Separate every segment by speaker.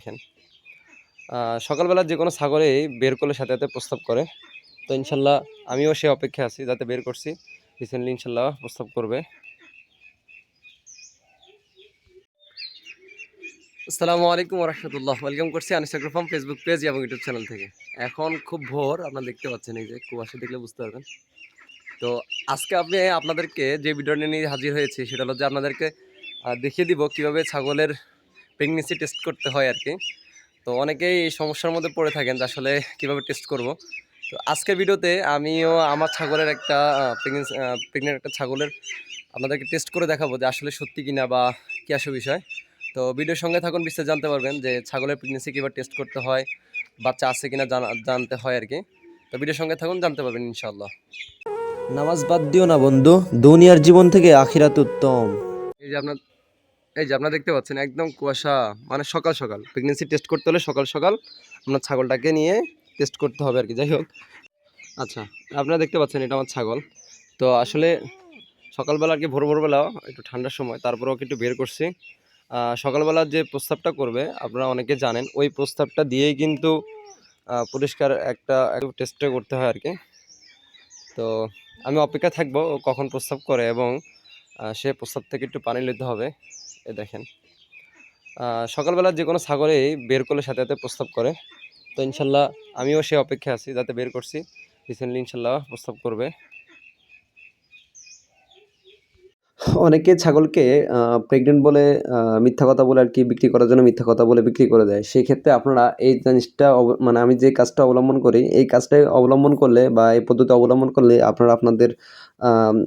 Speaker 1: দেখেন সকালবেলা যে কোনো ছাগলেই বের করলে সাথে সাথে প্রস্রাব করে। তো ইনশাল্লাহ আমিও সে অপেক্ষায় আছি, যাতে বের করছি রিসেন্টলি ইনশাল্লাহ প্রস্রাব করবে। আসসালামু আলাইকুম রহমতুল্লাহ, ওয়েলকাম করছি আনিস আগ্রফার্ম ফেসবুক পেজ এবং ইউটিউব চ্যানেল থেকে। এখন খুব ভোর, আপনারা দেখতে পাচ্ছেন, এই যে কুয়াশা দেখলে বুঝতে পারবেন। তো আজকে আপনাদেরকে যে ভিডিওটা নিয়ে হাজির হয়েছি সেটা হলো যে আপনাদেরকে দেখিয়ে দিব কিভাবে ছাগলের প্রেগনেন্সি টেস্ট করতে হয় আর কি। তো অনেকেই এই সমস্যার মধ্যে পড়ে থাকেন যে আসলে কীভাবে টেস্ট করব। তো আজকের ভিডিওতে আমিও আমার ছাগলের একটা প্রেগনেন্ট একটা ছাগলের আপনাদেরকে টেস্ট করে দেখাবো যে আসলে সত্যি কিনা বা কী আসে বিষয়। তো ভিডিওর সঙ্গে থাকুন, বিস্তারিত জানতে পারবেন যে ছাগলের প্রেগনেন্সি কীভাবে টেস্ট করতে হয়, বাচ্চা আছে কিনা জানতে হয় আর কি। তো ভিডিওর সঙ্গে থাকুন, জানতে পারবেন ইনশাআল্লাহ।
Speaker 2: নামাজ বাদ দিও না বন্ধু, দুনিয়ার জীবন থেকে আখিরাত উত্তম।
Speaker 1: এই যে আপনারা দেখতে পাচ্ছেন একদম কুয়াশা, মানে সকাল সকাল প্রেগনেন্সি টেস্ট করতে হলে সকাল সকাল আপনার ছাগলটাকে নিয়ে টেস্ট করতে হবে আর কি। যাই হোক, আচ্ছা, আপনারা দেখতে পাচ্ছেন এটা আমার ছাগল। তো আসলে সকালবেলা আর কি ভোরবেলা একটু ঠান্ডার সময়, তারপরেও একটু বের করছি। সকালবেলা যে প্রস্তাবটা করবে আপনারা অনেকে জানেন, ওই প্রস্তাবটা দিয়েই কিন্তু পরিষ্কার একটা টেস্টটা করতে হয় আর কি। তো আমি অপেক্ষা থাকবো ও কখন প্রস্তাব করে, এবং সে প্রস্তাব থেকে একটু পানি নিতে হবে। এ দেখেন সকালবেলা যে কোনো ছাগলেই বের করলে সাথে সাথে প্রস্তাব করে। তো ইনশাল্লাহ আমিও সে অপেক্ষায় আছি, যাতে বের করছি রিসেন্টলি ইনশাল্লাহ প্রস্তাব করবে।
Speaker 2: অনেকে ছাগলকে প্রেগনেন্ট বলে মিথ্যা কথা বলে আর কি বিক্রি করার জন্য মিথ্যা কথা বলে বিক্রি করে দেয়। সেই ক্ষেত্রে আপনারা এই জিনিসটা মানে আমি যে কাজটা অবলম্বন করি, এই কাজটাই অবলম্বন করলে বা এই পদ্ধতি অবলম্বন করলে আপনারা আপনাদের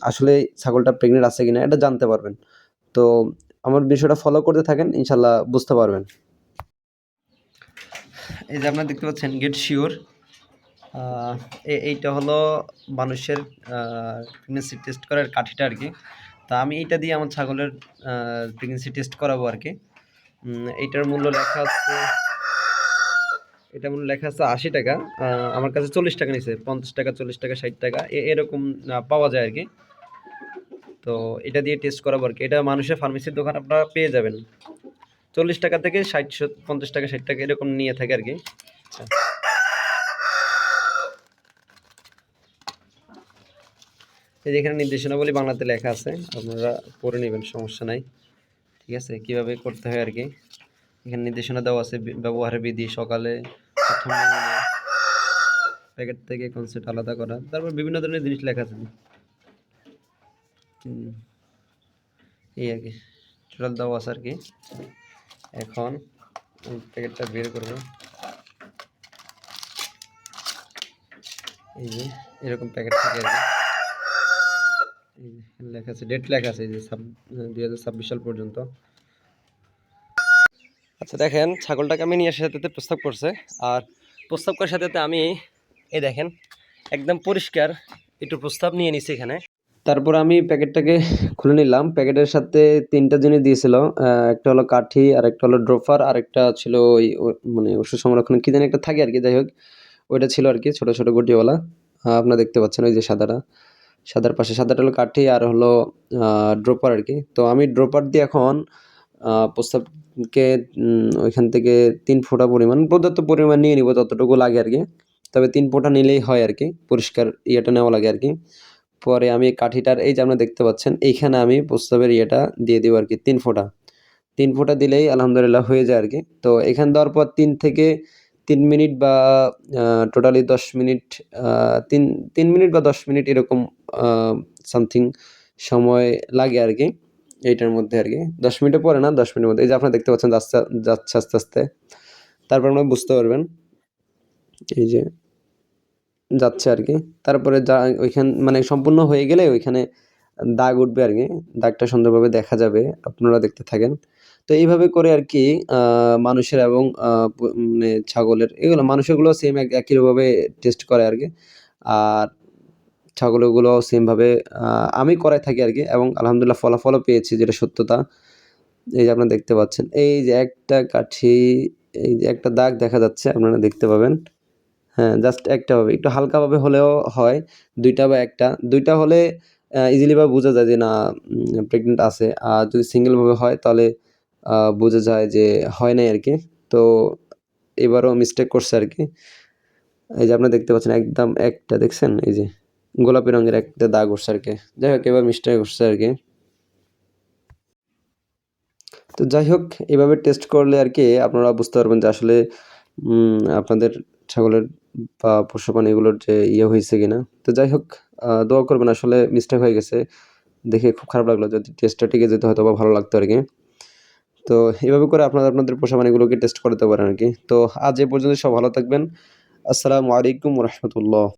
Speaker 2: আসলে ছাগলটা প্রেগনেন্ট আছে কিনা এটা জানতে পারবেন। তো আমার বিষয়টা ফলো করতে থাকেন, ইনশাল্লাহ বুঝতে পারবেন।
Speaker 1: এই যে আপনারা দেখতে পাচ্ছেন গেট শিওর, এইটা হলো মানুষের প্রেগনেন্সি টেস্ট করার কাঠিটা আর কি। তা আমি এইটা দিয়ে আমার ছাগলের প্রেগনেন্সি টেস্ট করাবো আর কি। এইটার মূল্য লেখা আছে, এটা মূল্য লেখা আছে 80 টাকা। আমার কাছে 40 টাকা নিছে, 50 টাকা, 40 টাকা, 60 টাকা এরকম পাওয়া যায় আর কি। তো এটা দিয়ে টেস্ট করাবো আর কি। এটা মানুষের ফার্মেসির দোকান আপনারা পেয়ে যাবেন। 40 টাকা থেকে 50 টাকা, 60 টাকা এরকম নিয়ে থাকে আর কি। আচ্ছা, এই যে এখানে নির্দেশনাবলী বাংলাতে লেখা আছে, আপনারা পড়ে নেবেন, সমস্যা নাই। ঠিক আছে, কিভাবে করতে হয় আর কি। এখানে নির্দেশনা দেওয়া আছে, ব্যবহারের বিধি, সকালে প্রথম প্যাকেট থেকে কনসেপ্ট আলাদা করা, তারপর বিভিন্ন ধরনের জিনিস লেখা আছে। এই আর কি টোটাল দেওয়া আছে আর কি। এখন প্যাকেটটা বের করবো। এই যে এরকম প্যাকেট থাকে আর কি। এই যে লেখা আছে, ডেট লেখা আছে, এই যে 2026 সাল পর্যন্ত। আচ্ছা দেখেন, ছাগলটাকে আমি নিয়ে আসার সাথে প্রস্তাব করছে, আর প্রস্তাব করার সাথে আমি এই দেখেন একদম পরিষ্কার একটু প্রস্তাব নিয়ে নিছি এখানে।
Speaker 2: তারপর আমি প্যাকেটটাকে খুলে নিলাম। প্যাকেটের সাথে ৩টা জিনিস দিয়েছিল। একটা হলো কাঠি, আরেকটা হলো ড্রপার, আরেকটা ছিল ওই মানে ওষুধ সংরক্ষণের কি জানি একটা থাকে আরকি। যাই হোক, ওইটা ছিল আরকি ছোট, ছোট গুটিওয়ালা। আপনারা দেখতে পাচ্ছেন ওই যে সাদাটা। সাদার পাশে সাদাটা হলো কাঠি, আর হলো ড্রপার আরকি। তো আমি ড্রপার দিয়ে এখন প্রস্রাবকে ওইখান থেকে ৩ ফোঁটা পরিমাণ, পর্যাপ্ত পরিমাণ নিয়ে নিবো যতটুকু লাগে আরকি। তবে ৩ ফোঁটা নিলেই হয় আরকি। পরিষ্কার ইয়েটা নেওয়া লাগে আরকি। পরে আমি কাঠিটার এই যে আপনারা দেখতে পাচ্ছেন, এইখানে আমি প্রস্রাবের ইয়েটা দিয়ে দিব আরকি ৩ ফোঁটা। ৩ ফোঁটা দিলেই আলহামদুলিল্লাহ হয়ে যায় আরকি। তো এখানে দেওয়ার পর ৩ মিনিট বা আ টোটালি ১০ মিনিট, আ ৩ মিনিট বা ১০ মিনিট এরকম আ সামথিং সময় লাগে আরকি এইটার মধ্যে আরকি। ১০ মিনিটের পরে না, ১০ মিনিটের মধ্যে। এই যে আপনারা দেখতে পাচ্ছেন যাচ্ছে আস্তে, আস্তে। তারপর আপনারা বুঝতে পারবেন। এই যে যাচ্ছে আরকি। তারপরে ওইখান মানে সম্পূর্ণ হয়ে গেলে ওইখানে দাগ উঠবে আরকি। দাগটা সুন্দরভাবে দেখা যাবে। আপনারা দেখতে থাকেন। তো এইভাবে করে আরকি আ মানুষের এবং মানে ছাগলের এগুলো মানুষেরগুলো সেম একইভাবে টেস্ট করে আরকি। আর ছাগলেরগুলোও সেম ভাবে আ আমি করাই থাকি আরকি, এবং আলহামদুলিল্লাহ ফলাফলও পেয়েছি, যেটা সত্যতা। এই যে আপনারা দেখতে পাচ্ছেন। এই যে একটা কাঠি, এই যে একটা দাগ দেখা যাচ্ছে, আপনারা দেখতে পাবেন। হ্যাঁ, জাস্ট একটা ভাবে, একটু হালকাভাবে হলেও হয়। ২ টা বা ১ টা। ২ টা হলে ইজিলি ভাবে বোঝা যায় যে না, প্রেগন্যান্ট আছে। আর যদি সিঙ্গেল ভাবে হয় তাহলে বোঝা যায় যে হয় নাই আরকি। তো এবারও মিস্টেক করছে আর কি। এই যে আপনারা দেখতে পাচ্ছেন একদম একটা দেখছেন এই যে গোলাপি রঙের একটা দাগ উঠছে আর কি। যাই হোক এবার মিস্টেক উঠছে আর কি। তো যাই হোক এভাবে টেস্ট করলে আর কি আপনারা বুঝতে পারবেন যে আসলে আপনাদের ছাগলের বা পশু প্রাণী এগুলোর যে ইয়ে হয়েছে কিনা। তো যাই হোক দোয়া করবেন, আসলে মিস্টেক হয়ে গেছে। দেখে খুব খারাপ লাগলো, যদি টেস্টটা টিকে যেত হয়তোবা ভালো লাগতো আর কি। তো এভাবে করে আপনারা আপনাদের পোষা প্রাণীগুলোকে টেস্ট করাতে পারেন আর কি। তো আজ এ পর্যন্ত, সব ভালো থাকবেন। আসসালামু আলাইকুম ওয়া রাহমাতুল্লাহ।